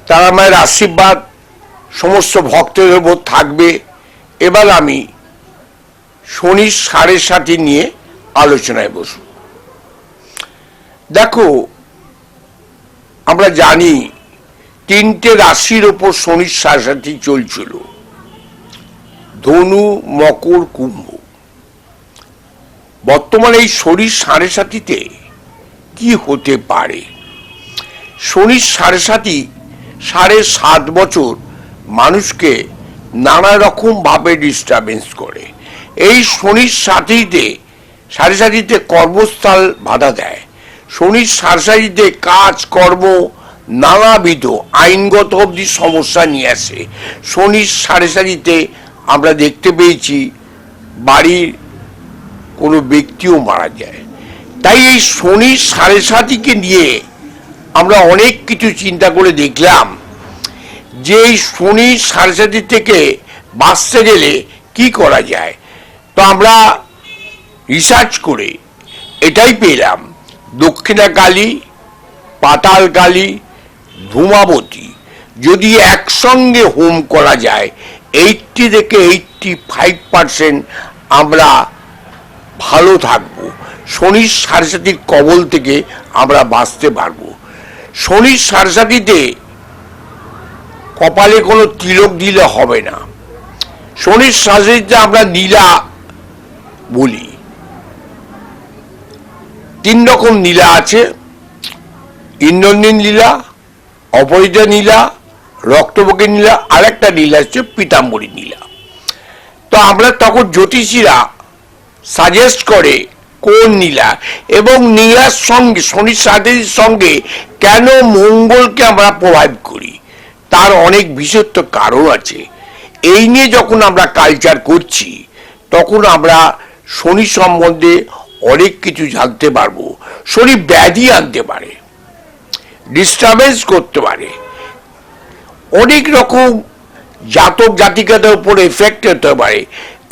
তারা মায়ের আশীর্বাদ সমস্ত ভক্তদের উপর থাকবে। এবার আমি শনির 7.5 নিয়ে আলোচনায় বসব। দেখো, আমরা জানি 3টে রাশির ওপর শনির 7.5 চলছিল, ধনু, মকর, কুম্ভ। বর্তমানে এই শনির 7.5-তে কি হতে পারে? শনির 7.5 7.5 বছর মানুষকে নানা রকম ভাবে ডিস্টার্বেন্স করে। এই শনির 7.5-তে কর্মস্থল বাধা দেয়। শনির 7.5-তে কাজ কর্ম নানাবিধ আইনগত অবধি সমস্যা নিয়ে আসে। শনির 7.5-তে আমরা দেখতে পেয়েছি বাড়ির কোনো ব্যক্তিও মারা যায়। তাই এই শনির 7.5-কে নিয়ে আমরা অনেক কিছু চিন্তা করে দেখলাম যে এই শনির 7.5 থেকে বাঁচতে গেলে কি করা যায়। তো আমরা রিসার্চ করে এটাই পেলাম, দক্ষিণা কালী, পাতাল কালী, ধূমাবতী যদি একসঙ্গে হোম করা যায় 80 থেকে 85% আমরা ভালো থাকবো। শনির 7.5 কবল থেকে আমরা বাঁচতে পারবো। শনির 7.5-তে কপালে কোনো তিলক দিলে হবে না। শনির 7.5-তে আমরা নীলা বলি। 3 রকম নীলা আছে, ইন্দ্রনীল নীলা, অপরাজিতা নীলা, রক্তবকের নীলা, আর একটা নীলা হচ্ছে পীতাম্বরী নীলা। তো আমরা তখন জ্যোতিষীরা সাজেস্ট করে কোন নীলা, এবং নীলার সঙ্গে শনির 7.5-এর সঙ্গে কেন মঙ্গলকে আমরা প্রভাব করি, তার অনেক বিশেষ কারণ আছে। এই নিয়ে যখন আমরা কালচার করছি তখন আমরা শনি সম্বন্ধে অনেক কিছু জানতে পারবো। শনি ব্যাধি আনতে পারে, ডিস্টার্বেন্স করতে পারে, অনেক রকম জাতক জাতিকাদের উপর এফেক্ট হতে পারে।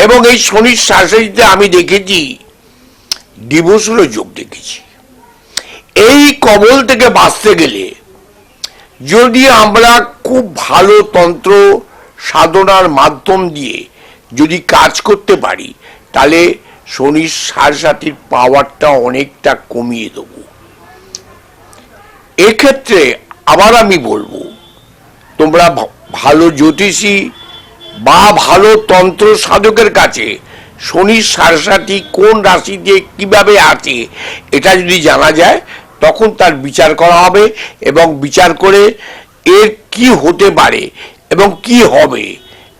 এবং এই শনির 7.5-তে আমি দেখেছি ডিভোর্সেরও যোগ দেখেছি। এই কবল থেকে বাঁচতে গেলে যদি আমরা খুব ভালো তন্ত্র সাধনার মাধ্যম দিয়ে যদি কাজ করতে পারি তাহলে শনির 7.5-এর পাওয়ারটা অনেকটা কমিয়ে দেব। এক্ষেত্রে আবার আমি বলবো, তোমরা ভালো জ্যোতিষী বা ভালো তন্ত্র সাধকের কাছে শনির 7.5 কোন রাশিতে কিভাবে আছে এটা যদি জানা যায় তখন তার বিচার করা হবে, এবং বিচার করে এর কি হতে পারে এবং কি হবে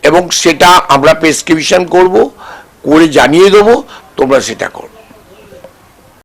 এবং সেটা আমরা প্রেসক্রিপশন করব, করে জানিয়ে দেবো, তোমরা সেটা করো।